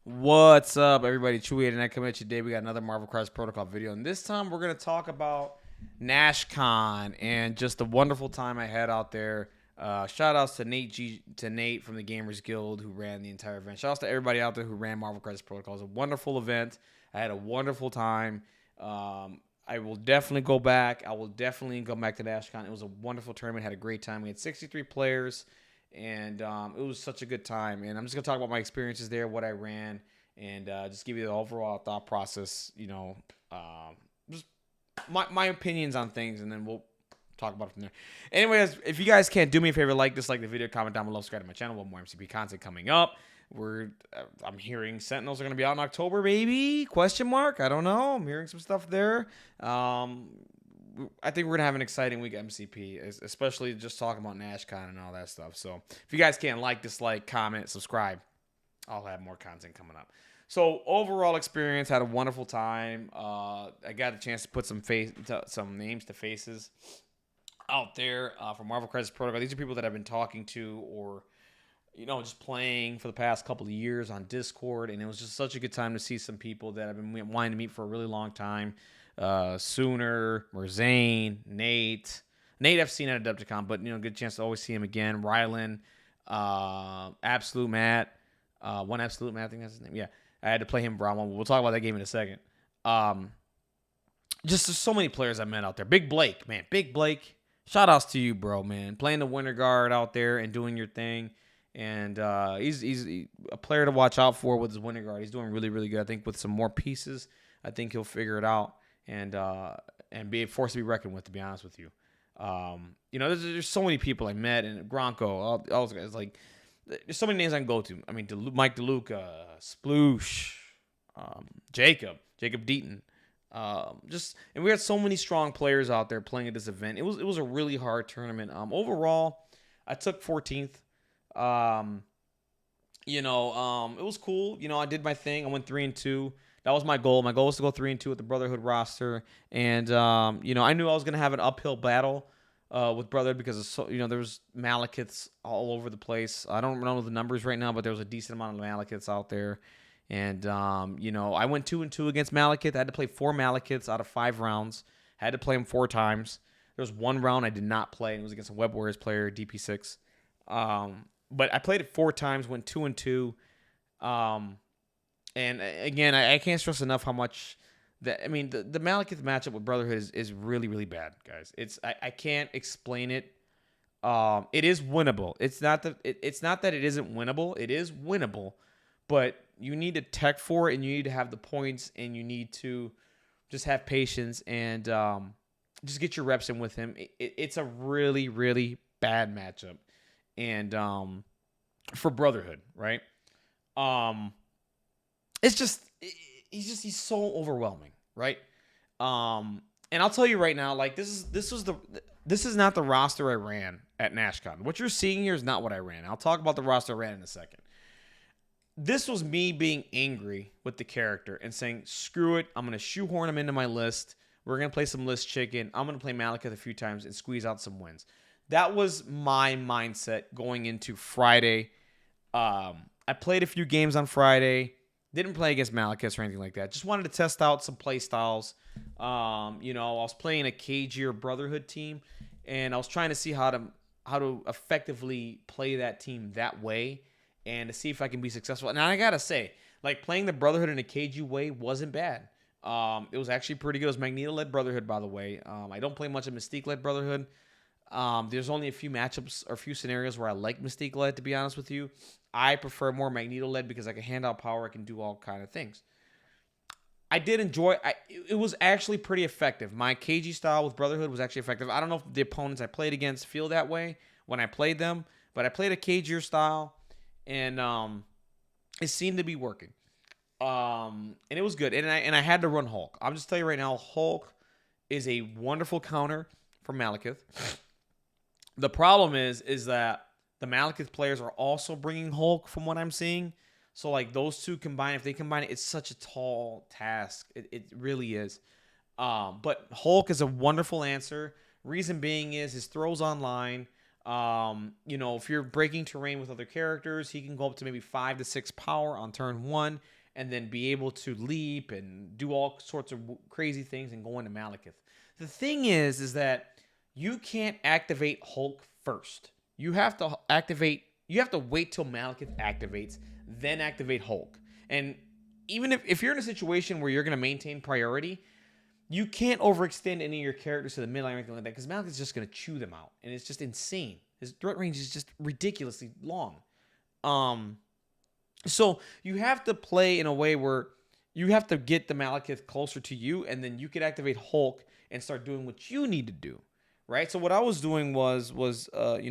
What's up, everybody? Chewy and I come at you today. We got another Marvel Crisis Protocol video, and this time we're gonna talk about Nashcon and just the wonderful time I had out there. Shout outs to Nate from the Gamers Guild who ran the entire event. Shout outs to everybody out there who ran Marvel Crisis Protocol. It was a wonderful event. I had a wonderful time. I will definitely go back. I will definitely go back to Nashcon. It was a wonderful tournament. Had a great time. We had 63 players. And it was such a good time. And I'm just going to talk about my experiences there, what I ran, and just give you the overall thought process, just my opinions on things, and then we'll talk about it from there. Anyways, if you guys can't do me a favor, dislike the video, comment down below, subscribe to my channel. We'll have more MCP content coming up. I'm hearing Sentinels are going to be out in October, maybe? Question mark? I don't know. I'm hearing some stuff there. I think we're going to have an exciting week at MCP, especially just talking about Nashcon and all that stuff. So if you guys can't dislike, comment, subscribe, I'll have more content coming up. So overall experience, had a wonderful time. I got a chance to put some names to faces out there for Marvel Crisis Protocol. These are people that I've been talking to or just playing for the past couple of years on Discord, and it was just such a good time to see some people that I've been wanting to meet for a really long time. Sooner, Merzane, Nate I've seen at Adepticon, but good chance to always see him again. Rylan, Absolute Matt, one Absolute Matt, I think that's his name. Yeah, I had to play him Brown. We'll talk about that game in a second. Just so many players I met out there. Big Blake, man, Big Blake. Shout outs to you, bro, man. Playing the Winter Guard out there and doing your thing. And he's a player to watch out for with his Winter Guard. He's doing really, really good. I think with some more pieces, I think he'll figure it out and be a force to be reckoned with, to be honest with you. There's so many people I met, and Gronko, all those guys. There's so many names I can go to. I mean, Mike DeLuca, Sploosh, Jacob Deaton. And we had so many strong players out there playing at this event. It was a really hard tournament. Overall, I took 14th. It was cool. I did my thing. I went 3-2. That was my goal. My goal was to go 3-2 with the Brotherhood roster, and I knew I was gonna have an uphill battle with Brotherhood because there was Malikiths all over the place. I don't know the numbers right now, but there was a decent amount of Malikiths out there, and I went 2-2 against Malikith. I had to play 4 Malikiths out of 5 rounds. I had to play them 4 times. There was one round I did not play, and it was against a Web Warriors player, DP6. But I played it 4 times, went 2-2. And again, I can't stress enough how much the Malikith matchup with Brotherhood is really, really bad, guys. I can't explain it. It is winnable. It's not that it isn't winnable. It is winnable, but you need to tech for it, and you need to have the points, and you need to just have patience and just get your reps in with him. It's a really, really bad matchup, and for Brotherhood, right? He's so overwhelming, right? And I'll tell you right now, this is not the roster I ran at Nashcon. What you're seeing here is not what I ran. I'll talk about the roster I ran in a second. This was me being angry with the character and saying, screw it, I'm gonna shoehorn him into my list. We're gonna play some list chicken. I'm gonna play Malikith a few times and squeeze out some wins. That was my mindset going into Friday. I played a few games on Friday. Didn't play against Malikith or anything like that. Just wanted to test out some play styles. I was playing a cagier Brotherhood team, and I was trying to see how to effectively play that team that way, and to see if I can be successful. And I gotta say, playing the Brotherhood in a cagey way wasn't bad. It was actually pretty good. It was Magneto-led Brotherhood, by the way. I don't play much of Mystique-led Brotherhood. There's only a few matchups or a few scenarios where I like Mystique-led, to be honest with you. I prefer more Magneto-led because I can hand out power. I can do all kind of things. I did enjoy it was actually pretty effective. My KG style with Brotherhood was actually effective. I don't know if the opponents I played against feel that way when I played them, but I played a KG style, and it seemed to be working. And it was good. And I had to run Hulk. I'm just telling you right now, Hulk is a wonderful counter for Malikith. The problem is that the Malikith players are also bringing Hulk, from what I'm seeing. So those two combined, if they combine it, it's such a tall task. It really is. But Hulk is a wonderful answer. Reason being is his throws online. If you're breaking terrain with other characters, he can go up to maybe 5 to 6 power on turn 1 and then be able to leap and do all sorts of crazy things and go into Malikith. The thing is that you can't activate Hulk first. You have to wait till Malikith activates, then activate Hulk. And even if you're in a situation where you're going to maintain priority, you can't overextend any of your characters to the midline or anything like that, because Malikith's just going to chew them out. And it's just insane. His threat range is just ridiculously long. So you have to play in a way where you have to get the Malikith closer to you, and then you could activate Hulk and start doing what you need to do, right? So what I was doing was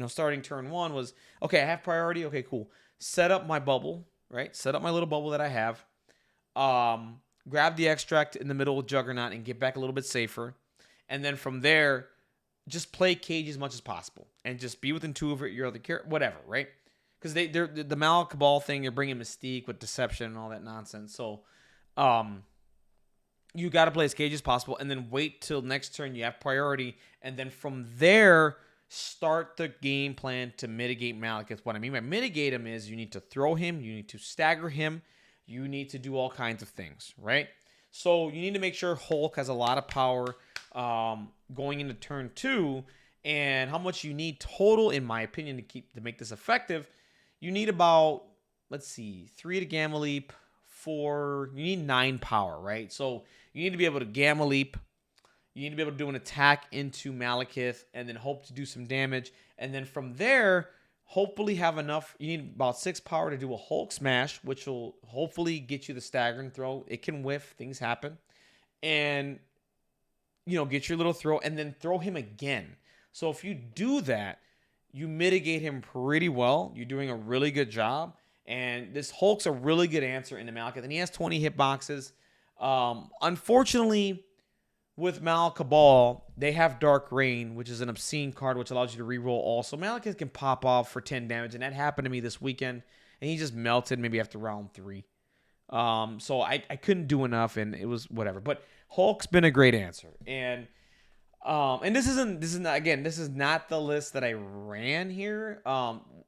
starting turn 1 was, okay, I have priority. Okay, cool. Set up my bubble, right? Set up my little bubble that I have. Grab the extract in the middle of Juggernaut and get back a little bit safer. And then from there, just play Cage as much as possible and just be within 2 of your other characters, whatever, right? Because they're the Mal Cabal thing, you're bringing Mystique with deception and all that nonsense. So, you got to play as Cage as possible, and then wait till next turn you have priority, and then from there start the game plan to mitigate Malikith. What I mean by mitigate him is you need to throw him, you need to stagger him, you need to do all kinds of things, right? So you need to make sure Hulk has a lot of power going into turn 2, and how much you need total, in my opinion, to make this effective. You need about, 3 to Gamma Leap, 4, you need 9 power, right? So you need to be able to Gamma Leap, you need to be able to do an attack into Malikith, and then hope to do some damage, and then from there, hopefully have enough. You need about 6 power to do a Hulk Smash, which will hopefully get you the staggering throw. It can whiff, things happen, and get your little throw, and then throw him again. So if you do that, you mitigate him pretty well. You're doing a really good job. And this Hulk's a really good answer into Malikith. And he has 20 hitboxes. Unfortunately, with Mal Cabal, they have Dark Rain, which is an obscene card, which allows you to reroll also. Malikith can pop off for 10 damage. And that happened to me this weekend. And he just melted maybe after round 3. So I couldn't do enough, and it was whatever. But Hulk's been a great answer. And this is not the list that I ran here.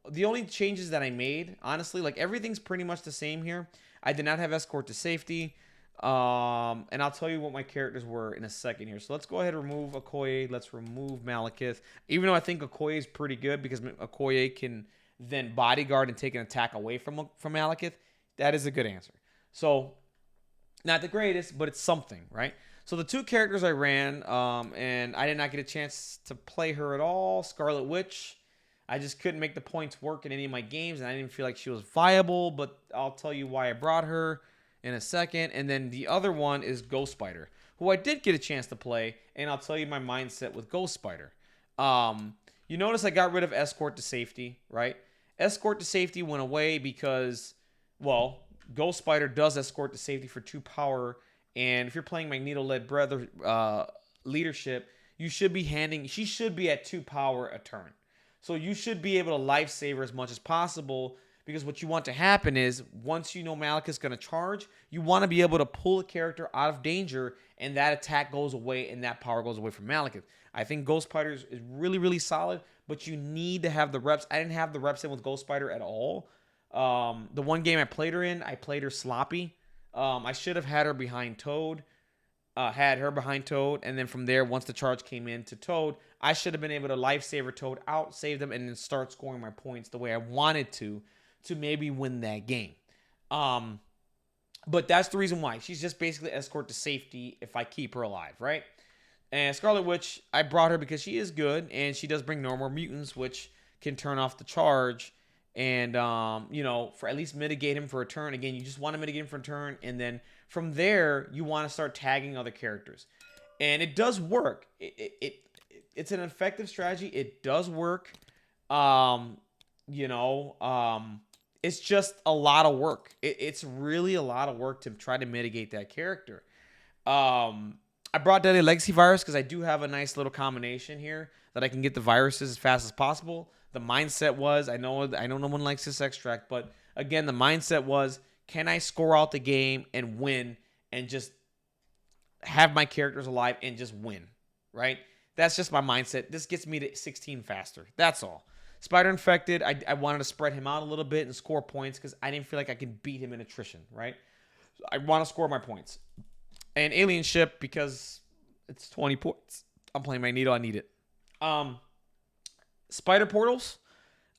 The only changes that I made, honestly, like everything's pretty much the same here. I did not have Escort to Safety. And I'll tell you what my characters were in a second here. So let's go ahead and remove Okoye. Let's remove Malikith. Even though I think Okoye is pretty good because Okoye can then bodyguard and take an attack away from Malikith. That is a good answer. So not the greatest, but it's something, right? So the 2 characters I ran, and I did not get a chance to play her at all. Scarlet Witch. I just couldn't make the points work in any of my games, and I didn't feel like she was viable, but I'll tell you why I brought her in a second. And then the other one is Ghost Spider, who I did get a chance to play, and I'll tell you my mindset with Ghost Spider. You notice I got rid of Escort to Safety, right? Escort to Safety went away because, well, Ghost Spider does Escort to Safety for 2 power, and if you're playing Magneto-led leadership, she should be at 2 power a turn. So you should be able to life save her as much as possible, because what you want to happen is once you know Malikith's going to charge, you want to be able to pull a character out of danger, and that attack goes away and that power goes away from Malikith. I think Ghost Spider is really, really solid, but you need to have the reps. I didn't have the reps in with Ghost Spider at all. The one game I played her in, I played her sloppy. I should have had her behind Toad. And then from there, once the charge came in to Toad, I should have been able to life save her Toad out, save them, and then start scoring my points the way I wanted to maybe win that game. But that's the reason why. She's just basically Escort to Safety if I keep her alive, right? And Scarlet Witch, I brought her because she is good, and she does bring no more mutants, which can turn off the charge. And, for at least mitigate him for a turn. Again, you just want to mitigate him for a turn. And then from there, you want to start tagging other characters. And it does work. It's an effective strategy. It does work. It's just a lot of work. It's really a lot of work to try to mitigate that character. I brought Deadly Legacy Virus because I do have a nice little combination here that I can get the viruses as fast as possible. The mindset was, I know no one likes this extract, but again, the mindset was, can I score out the game and win and just have my characters alive and just win, right? That's just my mindset. This gets me to 16 faster. That's all. Spider Infected, I wanted to spread him out a little bit and score points because I didn't feel like I could beat him in attrition, right? So I want to score my points. And Alien Ship, because it's 20 points. I'm playing Magneto. I need it. Spider Portals.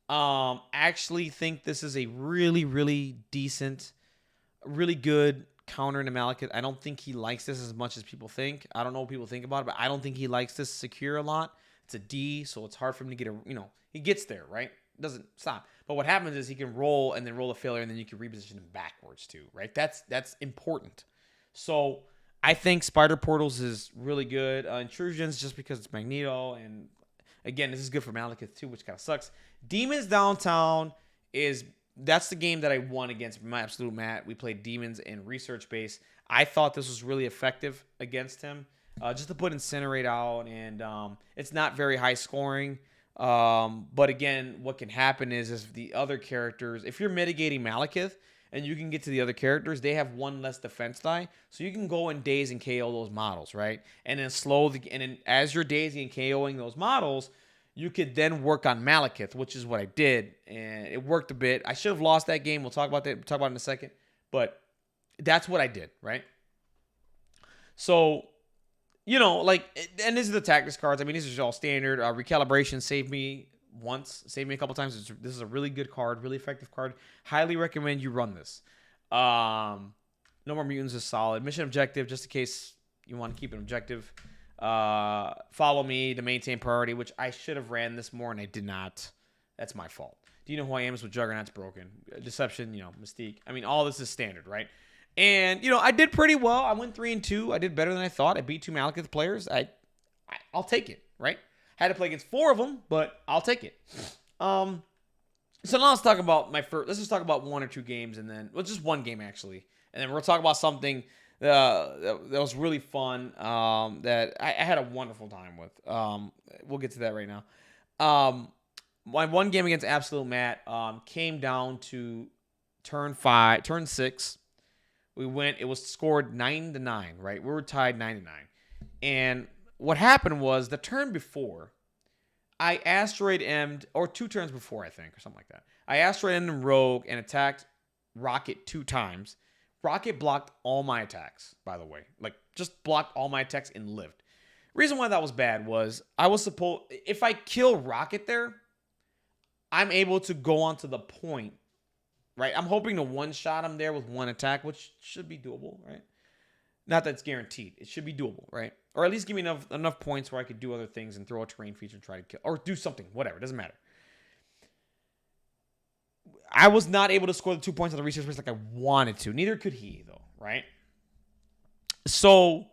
Actually think this is a really, really decent, really good counter into Malikith. I don't think he likes this as much as people think. I don't know what people think about it, but I don't think he likes this secure a lot. It's a D, so it's hard for him to get he gets there, right? Doesn't stop. But what happens is he can roll and then roll a failure, and then you can reposition him backwards too, right? That's important. So I think Spider Portals is really good. Intrusions, just because it's Magneto, and again, this is good for Malikith too, which kind of sucks. Demons Downtown that's the game that I won against my absolute Matt. We played Demons in Research Base. I thought this was really effective against him. Just to put Incinerate out, and it's not very high scoring. But again, what can happen is the other characters, if you're mitigating Malikith and you can get to the other characters, they have one less defense die, so you can go and daze and KO those models, right? And then as you're dazing and KOing those models, you could then work on Malikith, which is what I did, and it worked a bit. I should have lost that game. We'll talk about that. We'll talk about it in a second, but that's what I did, right? So, and these are the tactics cards. I mean, these are all standard. Recalibration saved me a couple times. This is a really good card, really effective card. Highly recommend you run this. No More Mutants is solid. Mission Objective, just in case you want to keep an objective. Follow Me to maintain priority, which I should have ran this more and I did not. That's my fault. Do you know who I am? Is with Juggernaut's broken. Deception, Mystique. I mean, all this is standard, right? And, I did pretty well. I went 3-2. I did better than I thought. I beat 2 Malikith players. I'll take it, right? Had to play against 4 of them, but I'll take it. So now let's talk about let's just talk about 1 or 2 games, and then, just 1 game actually. And then we'll talk about something that was really fun, that I had a wonderful time with. We'll get to that right now. My 1 game against Absolute Matt came down to turn 6. It was scored 9-9, right? We were tied 9-9. And what happened was the turn before, I Asteroid M'd, or 2 turns before, I think, or something like that. I Asteroid M'd Rogue and attacked Rocket 2 times. Rocket blocked all my attacks, by the way. Just blocked all my attacks and lived. Reason why that was bad was if I kill Rocket there, I'm able to go on to the point, right? I'm hoping to one-shot him there with 1 attack, which should be doable, right? Not that it's guaranteed. It should be doable, right? Or at least give me enough points where I could do other things and throw a terrain feature and try to kill, or do something, whatever. It doesn't matter. I was not able to score the 2 points on the research base like I wanted to. Neither could he, though, right? So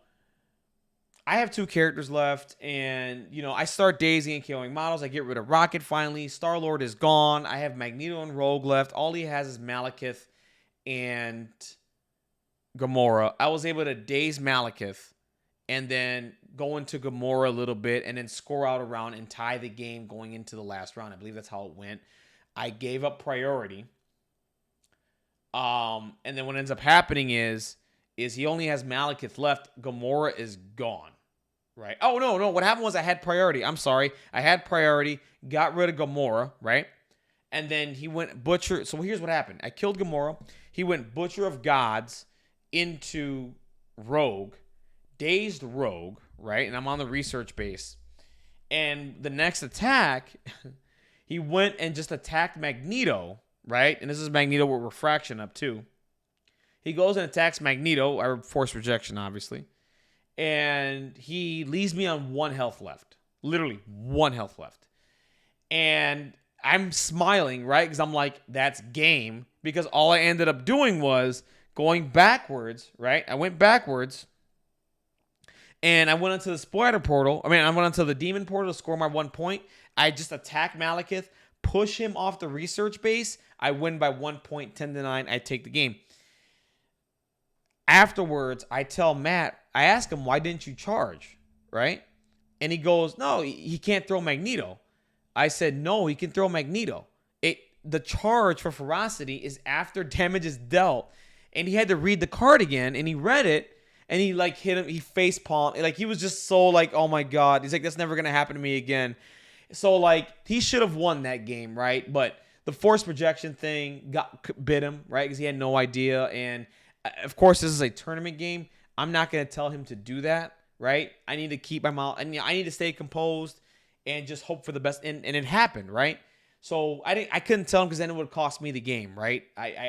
I have 2 characters left, and, I start dazing and killing models. I get rid of Rocket finally. Star-Lord is gone. I have Magneto and Rogue left. All he has is Malikith and Gamora. I was able to daze Malikith and then go into Gamora a little bit and then score out a round and tie the game going into the last round. I believe that's how it went. I gave up priority. And then what ends up happening is he only has Malikith left. Gamora is gone. Right? Oh, no. What happened was I had priority. I'm sorry. I had priority, got rid of Gamora, right? And then he went Butcher. So here's what happened. I killed Gamora. He went Butcher of Gods into Rogue, dazed Rogue, right? And I'm on the research base. And the next attack, he went and just attacked Magneto, right? And this is Magneto with Refraction up too. He goes and attacks Magneto. I force rejection, obviously. And he leaves me on 1 health left. Literally 1 health left. And I'm smiling, right? Because I'm like, that's game. Because all I ended up doing was going backwards, right? I went backwards. And I went into the Spider Portal. I went into the Demon Portal to score my 1 point. I just attack Malikith, push him off the research base. I win by 1 point, 10-9. I take the game. Afterwards, I tell Matt, I ask him, why didn't you charge, right? And he goes, no, he can't throw Magneto. I said, no, he can throw Magneto. The charge for ferocity is after damage is dealt. And he had to read the card again, and he read it, and he hit him, he face palmed. He was just so oh my God. He's like, that's never going to happen to me again. So, like, he should have won that game, right? But the force projection thing bit him, right? Because he had no idea. And, of course, this is a tournament game. I'm not going to tell him to do that, right? I need to keep my mouth. I need to stay composed and just hope for the best. And it happened, right? So I couldn't tell him because then it would cost me the game, right?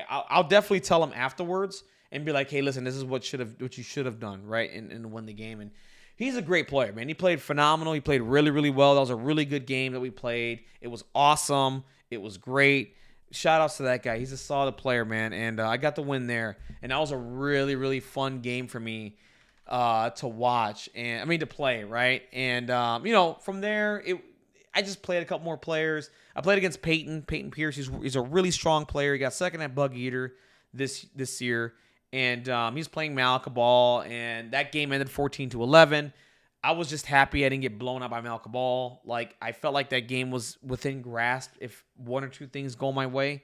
I'll definitely tell him afterwards and be like, hey, listen, this is what you should have done, right? And win the game. And he's a great player, man. He played phenomenal. He played really, really well. That was a really good game that we played. It was awesome. It was great. Shout outs to that guy. He's a solid player, man. And I got the win there. And that was a really, really fun game for me to watch. To play, right? And, from there, I just played a couple more players. I played against Peyton Pierce. He's a really strong player. He got second at Bug Eater this year. And he's playing Malikith Ball. And that game ended 14-11. I was just happy I didn't get blown out by Malikith Ball. Like, I felt like that game was within grasp if one or two things go my way.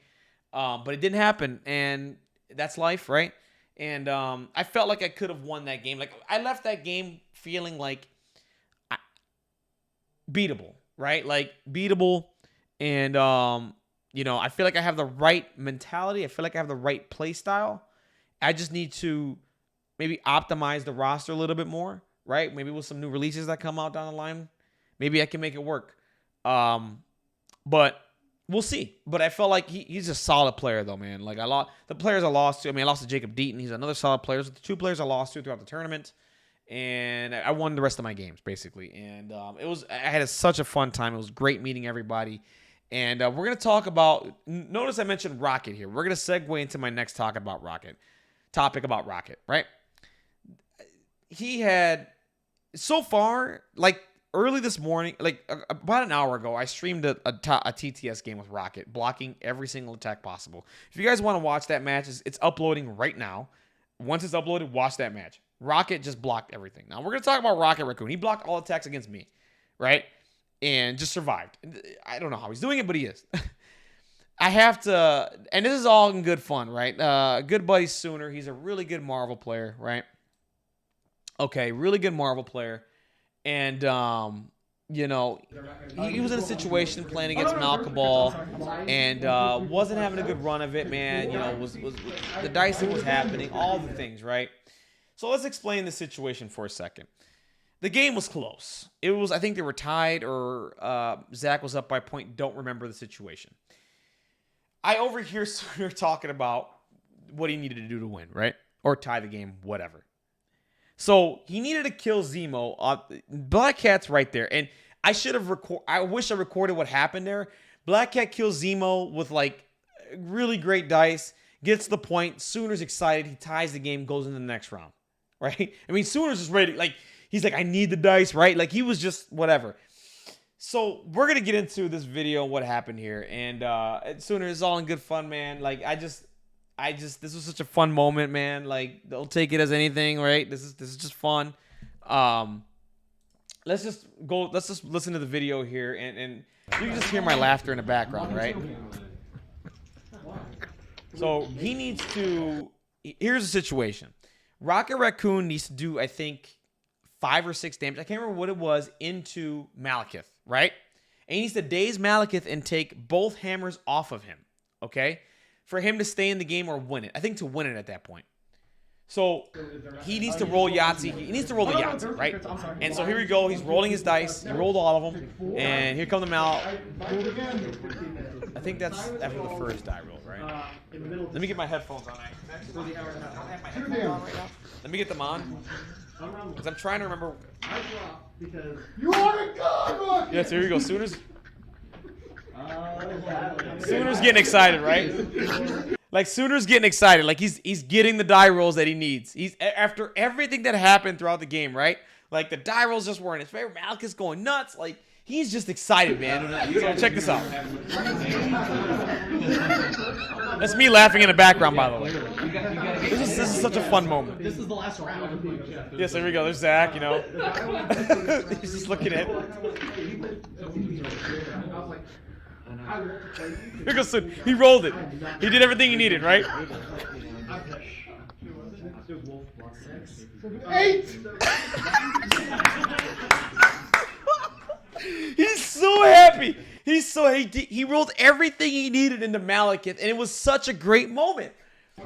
But it didn't happen. And that's life, right? And I felt like I could have won that game. Like, I left that game feeling like beatable, right? Like, beatable. And, I feel like I have the right mentality. I feel like I have the right play style. I just need to maybe optimize the roster a little bit more, right? Maybe with some new releases that come out down the line, maybe I can make it work. But we'll see. But I felt like he's a solid player, though, man. Like, the players I lost to. I lost to Jacob Deaton. He's another solid player. The two players I lost to throughout the tournament, and I won the rest of my games basically. And I had such a fun time. It was great meeting everybody. And we're gonna talk about. Notice I mentioned Rocket here. We're gonna segue into my next topic about Rocket, right? He had so far, like, early this morning, like about an hour ago, I streamed a TTS game with Rocket, blocking every single attack possible. If you guys want to watch that match, it's uploading right now. Once it's uploaded, watch that match. Rocket just blocked everything. Now, we're going to talk about Rocket Raccoon. He blocked all attacks against me, right? And just survived. I don't know how he's doing it, but he is. I have to, and this is all in good fun, right? Good buddy Sooner. He's a really good Marvel player, right? Okay, really good Marvel player. And, he was in a situation playing against Malikith Ball and wasn't having a good run of it, man. Was the dicing was happening, all the things, right? So let's explain the situation for a second. The game was close. I think they were tied or Zach was up by a point. Don't remember the situation. I overhear Sooner talking about what he needed to do to win, right? Or tie the game, whatever. So he needed to kill Zemo. Black Cat's right there. And I wish I recorded what happened there. Black Cat kills Zemo with, like, really great dice. Gets the point. Sooner's excited. He ties the game, goes into the next round. Right? Sooner's just ready. Like, he's like, I need the dice, right? Like, he was just whatever. So we're going to get into this video and what happened here. And Sooner, is all in good fun, man. Like, this was such a fun moment, man. Like, don't take it as anything, right? This is just fun. Let's just listen to the video here, and you can just hear my laughter in the background, right? So he needs to. Here's the situation. Rocket Raccoon needs to do, I think, 5 or 6 damage. I can't remember what it was into Malikith, right? And he needs to daze Malikith and take both hammers off of him. Okay. For him to stay in the game or win it. I think to win it at that point. So he needs to roll Yahtzee. He needs to roll the Yahtzee, right? And so here we go. He's rolling his dice. He rolled all of them. And here come the Mal. I think that's after the first die roll, right? Let me get my headphones on. I don't have my headphones on right now. Let me get them on. Because I'm trying to remember. You are a god! Yes, here we go. Sooner's getting excited, right? Like, Sooner's getting excited. Like, he's getting the die rolls that he needs. He's after everything that happened throughout the game, right? Like, the die rolls just weren't his favorite. Malikith's going nuts. Like, he's just excited, man. So check this out. That's me laughing in the background, by the way. This is such a fun moment. This is the last round. Yes, there we go. There's Zach, He's just looking at it. Here goes Soon. He rolled it. He did everything he needed, right? 8! He's so happy. He rolled everything he needed into Malikith, and it was such a great moment.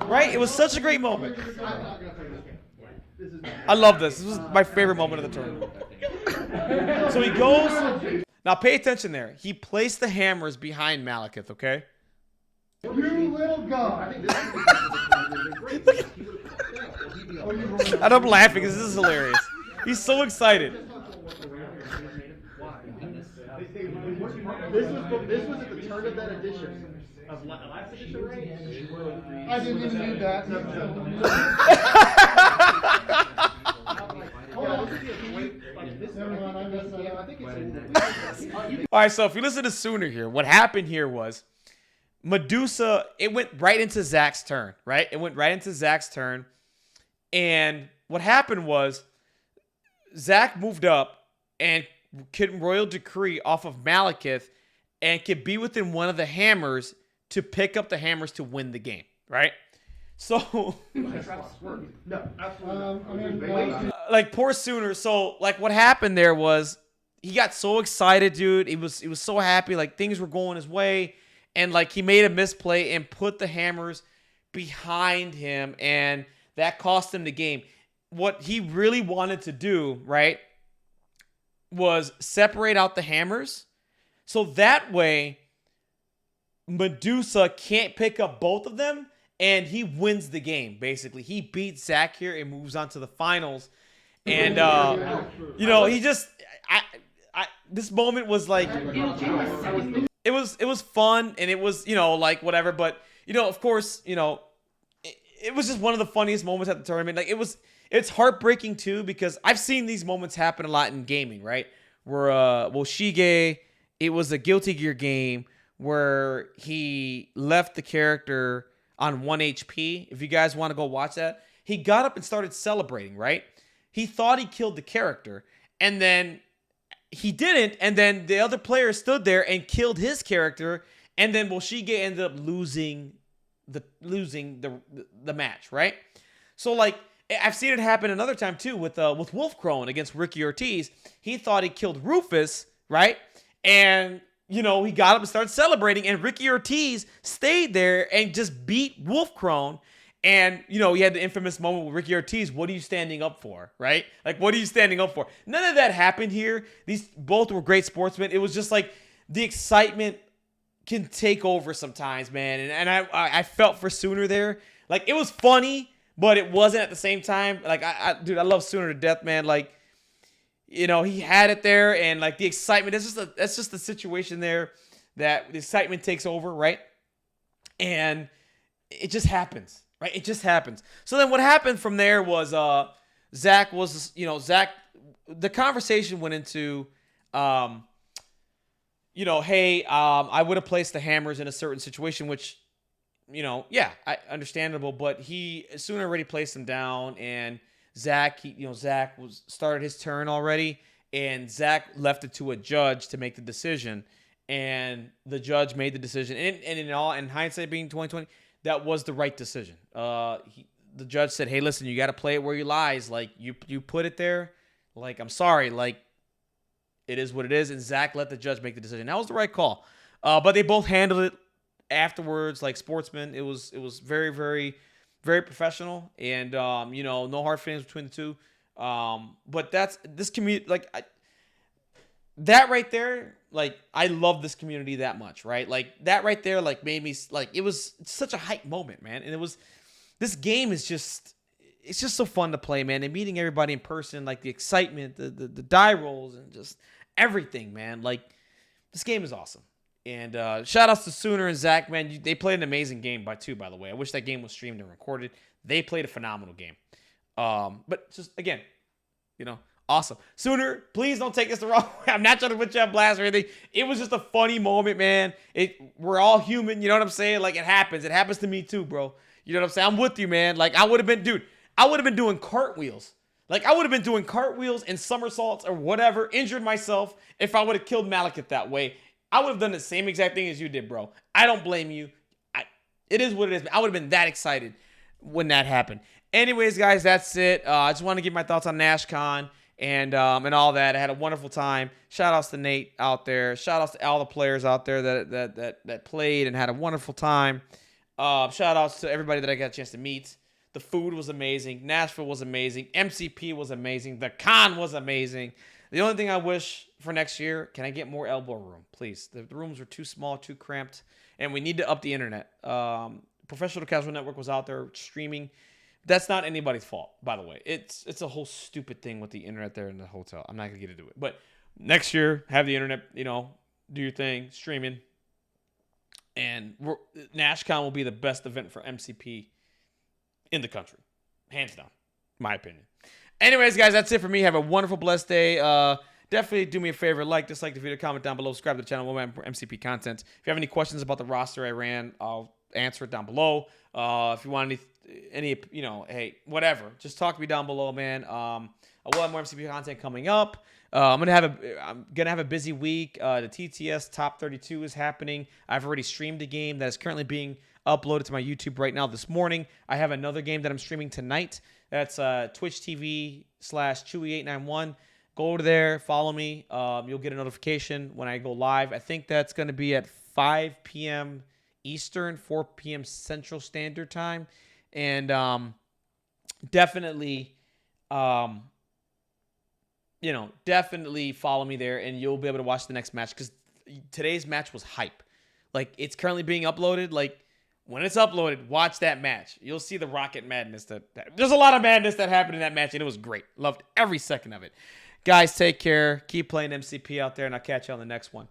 Right? It was such a great moment. I love this. This was my favorite moment of the tournament. So he goes. Now pay attention there. He placed the hammers behind Malikith, okay? You little god. And I'm laughing because this is hilarious. He's so excited. This was at the turn of that edition. Of last edition, right? I didn't even need that. All right, so if you listen to Sooner here, what happened here was Medusa, it went right into Zach's turn, right? It went right into Zach's turn. And what happened was Zach moved up and could royal decree off of Malikith and could be within one of the hammers to pick up the hammers to win the game, right? So, like poor Sooner. So, like what happened there was he got so excited, dude. He was so happy, like things were going his way, and like he made a misplay and put the hammers behind him, and that cost him the game. What he really wanted to do, right, was separate out the hammers, so that way Medusa can't pick up both of them, and he wins the game. Basically, he beats Zach here and moves on to the finals. And you know, he just, this moment was like, it was fun, and it was, you know, like whatever. But you know, of course, you know, it was just one of the funniest moments at the tournament. Like it's heartbreaking too, because I've seen these moments happen a lot in gaming, right? Where Shige, it was a Guilty Gear game where he left the character on 1 HP. If you guys want to go watch that, he got up and started celebrating, right? He thought he killed the character, and then he didn't, and then the other player stood there and killed his character, and then Shige ended up losing the match, right? So like I've seen it happen another time too with Wolf Crone against Ricky Ortiz. He thought he killed Rufus, right? And you know, he got up and started celebrating, and Ricky Ortiz stayed there and just beat Wolf Crone. And, you know, he had the infamous moment with Ricky Ortiz. What are you standing up for, right? Like, what are you standing up for? None of that happened here. These both were great sportsmen. It was just like the excitement can take over sometimes, man. And I felt for Sooner there. Like, it was funny, but it wasn't at the same time. Like, dude, I love Sooner to death, man. Like, you know, he had it there, and like the excitement, that's just the situation there that the excitement takes over, right? And it just happens, right? It just happens. So then what happened from there was Zach, the conversation went into, you know, hey, I would have placed the hammers in a certain situation, which, you know, yeah, understandable, but he Sooner already placed them down, and Zach started his turn already, and Zach left it to a judge to make the decision, and the judge made the decision. And in hindsight, being 2020, that was the right decision. The judge said, "Hey, listen, you got to play it where you lies. Like you put it there. Like I'm sorry. Like it is what it is." And Zach let the judge make the decision. That was the right call. But they both handled it afterwards like sportsmen. It was very, very, very professional, and you know, no hard feelings between the two. But that's this community, like that right there. Like I love this community that much, right? Like that right there, like made me like it was such a hype moment, man. And it was this game is just it's just so fun to play, man. And meeting everybody in person, like the excitement, the die rolls, and just everything, man. Like this game is awesome. And shout outs to Sooner and Zach, man. They played an amazing game by the way. I wish that game was streamed and recorded. They played a phenomenal game. But just, again, you know, awesome. Sooner, please don't take this the wrong way. I'm not trying to put you on blast or anything. It was just a funny moment, man. We're all human, you know what I'm saying? Like, it happens. It happens to me too, bro. You know what I'm saying? I'm with you, man. Like, I would have been doing cartwheels. Like, I would have been doing cartwheels and somersaults or whatever, injured myself if I would have killed Malikith that way. I would have done the same exact thing as you did, bro. I don't blame you. It is what it is. I would have been that excited when that happened. Anyways, guys, that's it. I just want to give my thoughts on Nashcon. and all that. I had a wonderful time. Shout outs to Nate out there. Shout outs to all the players out there that played and had a wonderful time. Shout outs to everybody that I got a chance to meet. The food was amazing. Nashville was amazing. MCP was amazing. The con was amazing. The only thing I wish for next year, can I get more elbow room, please? The rooms are too small, too cramped, and we need to up the internet. Professional Casual Network was out there streaming. That's not anybody's fault, by the way. It's a whole stupid thing with the internet there in the hotel. I'm not going to get into it. But next year, have the internet, do your thing, streaming. And Nashcon will be the best event for MCP in the country. Hands down, my opinion. Anyways, guys, that's it for me. Have a wonderful, blessed day. Definitely do me a favor. Dislike the video, comment down below. Subscribe to the channel. More MCP content. If you have any questions about the roster I ran, I'll answer it down below. If you want any, hey, whatever, just talk to me down below, man. I will have more MCP content coming up. I'm gonna have a busy week. The TTS Top 32 is happening. I've already streamed a game that is currently being uploaded to my YouTube right now this morning. I have another game that I'm streaming tonight. That's Twitch TV/Chewy891. Go over there, follow me. You'll get a notification when I go live. I think that's going to be at 5 p.m. Eastern, 4 p.m. Central Standard Time. And definitely follow me there, and you'll be able to watch the next match, because today's match was hype. It's currently being uploaded. When it's uploaded, watch that match. You'll see the rocket madness. There's a lot of madness that happened in that match, and it was great. Loved every second of it. Guys, take care. Keep playing MCP out there, and I'll catch you on the next one.